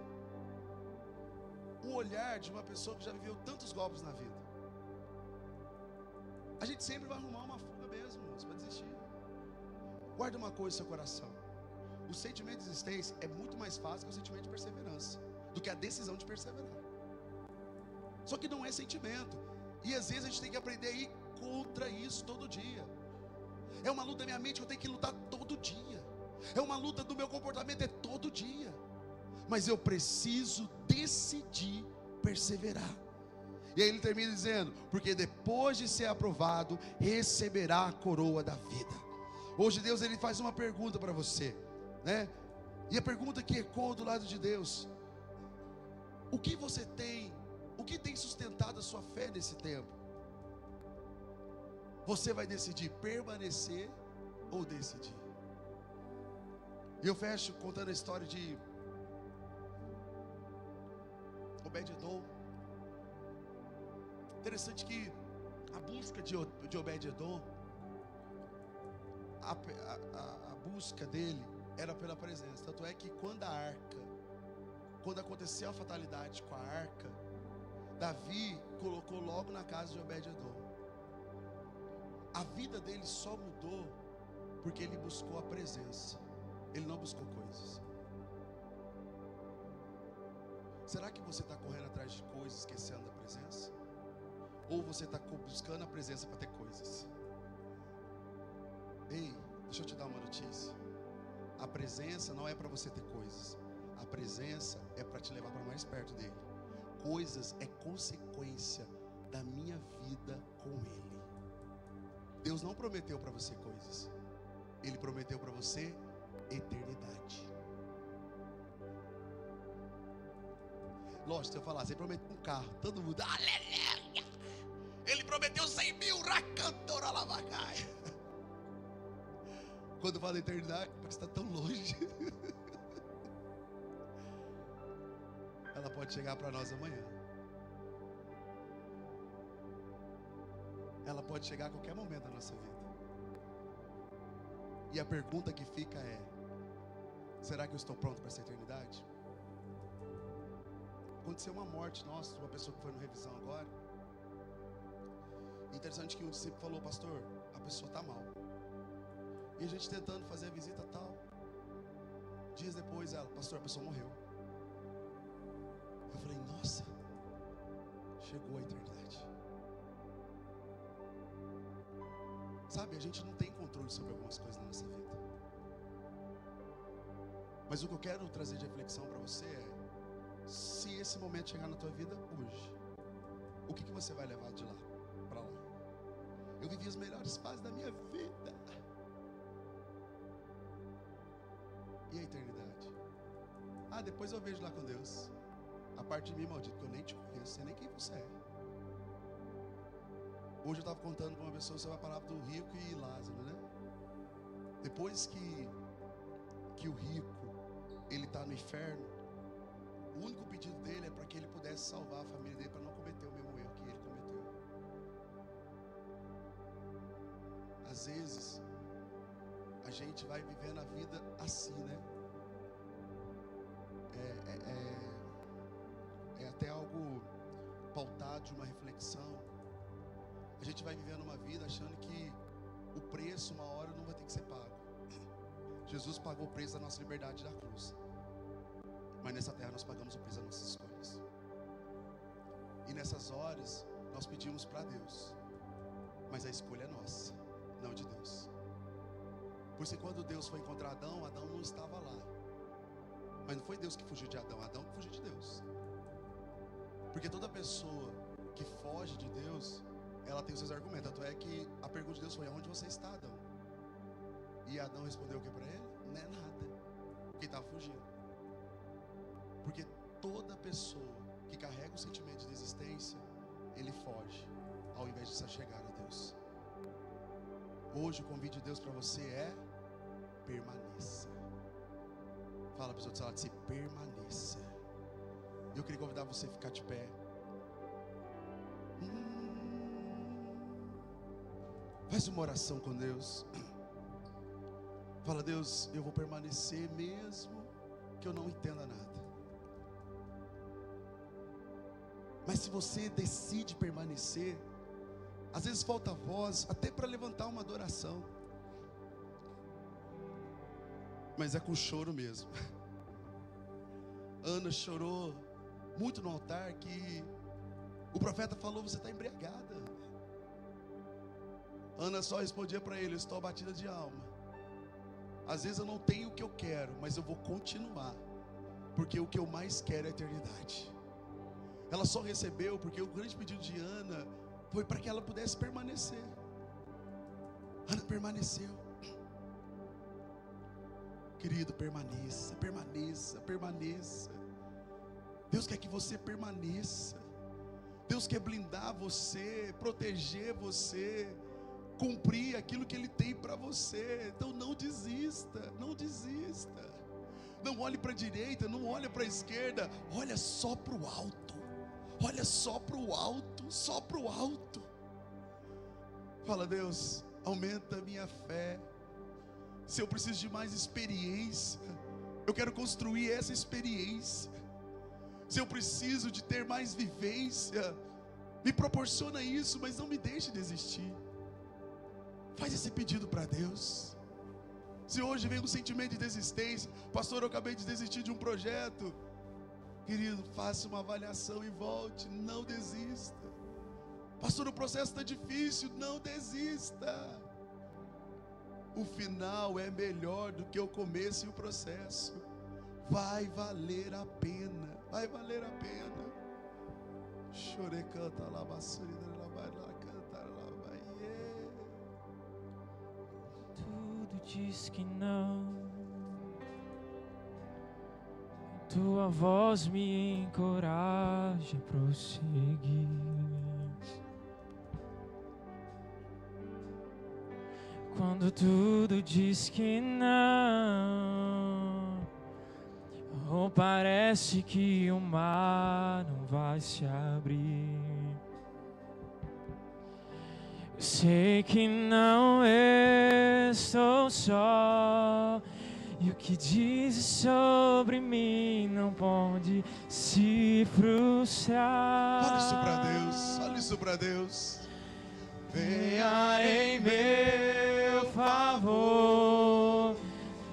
O olhar de uma pessoa que já viveu tantos golpes na vida. A gente sempre vai arrumar uma fuga mesmo, irmãos, para desistir. Guarda uma coisa no seu coração. O sentimento de desistência é muito mais fácil que o sentimento de perseverança, do que a decisão de perseverar. Só que não é sentimento. E às vezes a gente tem que aprender a ir contra isso todo dia. É uma luta da minha mente que eu tenho que lutar todo dia. É uma luta do meu comportamento, é todo dia. Mas eu preciso decidir perseverar. E aí ele termina dizendo: porque depois de ser aprovado, receberá a coroa da vida. Hoje Deus ele faz uma pergunta para você, né? E a pergunta que ecoa do lado de Deus: o que você tem? O que tem sustentado a sua fé nesse tempo? Você vai decidir permanecer ou decidir? E eu fecho contando a história de Obed-edom. Interessante que a busca de Obed-edom, a busca dele era pela presença. Tanto é que quando aconteceu a fatalidade com a arca, Davi colocou logo na casa de Obed-edom. A vida dele só mudou porque ele buscou a presença. Ele não buscou coisas. Será que você está correndo atrás de coisas esquecendo da presença? Ou você está buscando a presença para ter coisas? Ei, deixa eu te dar uma notícia. A presença não é para você ter coisas. A presença é para te levar para mais perto dele. Coisas é consequência da minha vida com ele. Deus não prometeu para você coisas. Ele prometeu para você eternidade. Lógico, se eu falar, você prometeu um carro, todo mundo, aleluia! Ele prometeu 100 mil, racantora lavacai. Quando fala eternidade, parece que está tão longe. Ela pode chegar para nós amanhã. Ela pode chegar a qualquer momento da nossa vida. E a pergunta que fica é: será que eu estou pronto para essa eternidade? Aconteceu uma morte nossa, de uma pessoa que foi no revisão agora. Interessante que um discípulo falou: pastor, a pessoa está mal. E a gente tentando fazer a visita tal. Dias depois ela: pastor, a pessoa morreu. Eu falei: nossa, chegou a eternidade. Sabe, a gente não tem controle sobre algumas coisas na nossa vida. Mas o que eu quero trazer de reflexão para você é: se esse momento chegar na tua vida hoje, o que você vai levar de lá para lá? Eu vivi as melhores fases da minha vida. E a eternidade? Ah, depois eu vejo lá com Deus. A parte de mim, maldito, que eu nem te conheço, sei nem quem você é. Hoje eu estava contando para uma pessoa sobre a palavra do rico e Lázaro, né? Depois que o rico ele está no inferno, o único pedido dele é para que ele pudesse salvar a família dele, para não cometer o mesmo erro que ele cometeu. Às vezes a gente vai vivendo a vida assim, né? É até algo pautado de uma reflexão. A gente vai vivendo uma vida achando que o preço uma hora não vai ter que ser pago. Jesus pagou o preço da nossa liberdade da cruz. Mas nessa terra nós pagamos o preço das nossas escolhas. E nessas horas nós pedimos para Deus, mas a escolha é nossa, não de Deus. Por isso que quando Deus foi encontrar Adão, Adão não estava lá. Mas não foi Deus que fugiu de Adão, Adão que fugiu de Deus. Porque toda pessoa que foge de Deus, ela tem os seus argumentos. Tanto é que a pergunta de Deus foi: aonde você está, Adão? E Adão respondeu o que para ele? Não é nada, porque ele estava fugindo. Porque toda pessoa que carrega o sentimento de desistência, ele foge, ao invés de se chegar a Deus. Hoje o convite de Deus para você é: permaneça. Fala para a pessoa do seu lado, se permaneça. Eu queria convidar você a ficar de pé. Faz uma oração com Deus. Fala: Deus, eu vou permanecer mesmo que eu não entenda nada. Mas se você decide permanecer, às vezes falta voz até para levantar uma adoração, mas é com choro mesmo. Ana chorou muito no altar, que o profeta falou: você está embriagada. Ana só respondia para ele: eu estou abatida de alma. Às vezes eu não tenho o que eu quero, mas eu vou continuar, porque o que eu mais quero é a eternidade. Ela só recebeu porque o grande pedido de Ana foi para que ela pudesse permanecer. Ana permaneceu. Querido, permaneça, permaneça, permaneça. Deus quer que você permaneça. Deus quer blindar você, proteger você, cumprir aquilo que Ele tem para você. Então não desista, não desista. Não olhe para a direita, não olhe para a esquerda, olha só para o alto. Olha só para o alto, só para o alto. Fala: Deus, aumenta a minha fé. Se eu preciso de mais experiência, eu quero construir essa experiência. Se eu preciso de ter mais vivência, me proporciona isso, mas não me deixe desistir. Faz esse pedido para Deus. Se hoje vem um sentimento de desistência: pastor, eu acabei de desistir de um projeto. Querido, faça uma avaliação e volte, não desista. Pastor, o processo está difícil, não desista. O final é melhor do que o começo e o processo. Vai valer a pena, vai valer a pena. Chore, canta lá, basura, lá vai lá, canta lá, vai. Tudo diz que não. Tua voz me encoraja a prosseguir. Quando tudo diz que não, ou parece que o mar não vai se abrir, eu sei que não estou só. E o que dizes sobre mim não pode se frustrar. Fala isso para Deus, fala isso para Deus. Venha em meu favor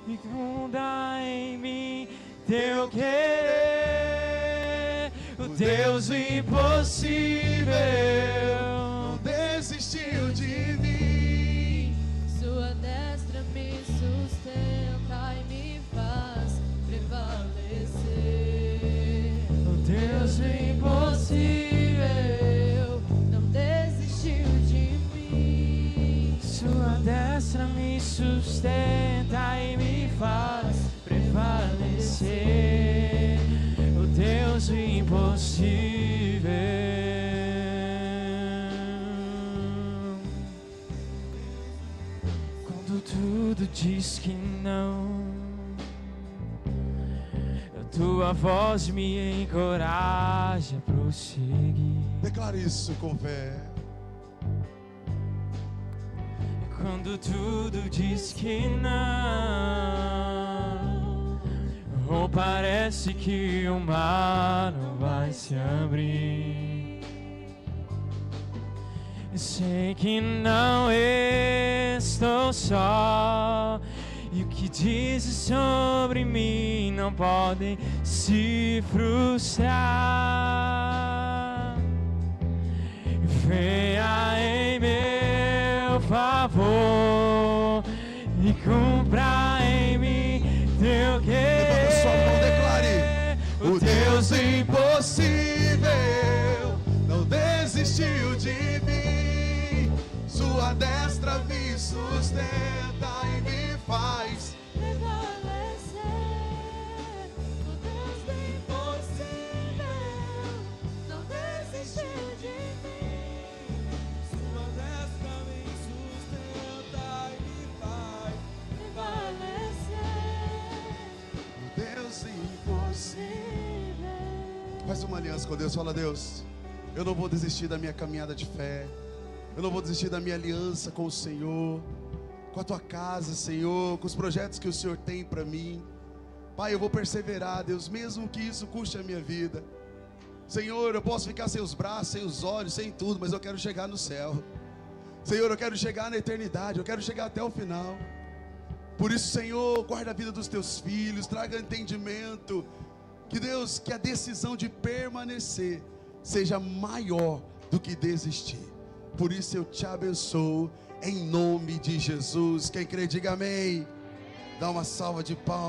e funda em mim teu querer. O Deus do impossível não desistiu de mim. Sua destra me sustenta e me faz prevalecer. O Deus do impossível não desistiu de mim. Sua destra me sustenta e me faz prevalecer. O Deus do impossível. Quando tudo diz que não, a tua voz me encoraja a prosseguir. Declare isso com fé. Quando tudo diz que não, ou parece que o mar não vai se abrir, eu sei que não estou só. E o que dizes sobre mim não podem se frustrar. Venha em meu favor e cumpra em mim teu querer. Levanta sua mão, declare: o Deus do impossível não desistiu de mim. Sua destra me sustenta e me faz Prevalecer. O Deus do impossível não desistiu de mim. Sua destra me sustenta e me faz Prevalecer. o Deus impossível. Faz uma aliança com Deus. Fala: Deus, eu não vou desistir da minha caminhada de fé. Eu não vou desistir da minha aliança com o Senhor. com a tua casa, Senhor, com os projetos que o Senhor tem para mim. Pai, eu vou perseverar, Deus, mesmo que isso custe a minha vida. Senhor, eu posso ficar sem os braços, sem os olhos, sem tudo, mas eu quero chegar no céu. Senhor, eu quero chegar na eternidade, eu quero chegar até o final. Por isso, Senhor, guarda a vida dos teus filhos, traga entendimento. Que Deus, que a decisão de permanecer seja maior do que desistir. Por isso eu te abençoo, em nome de Jesus. Quem crê, diga amém. Dá uma salva de palmas.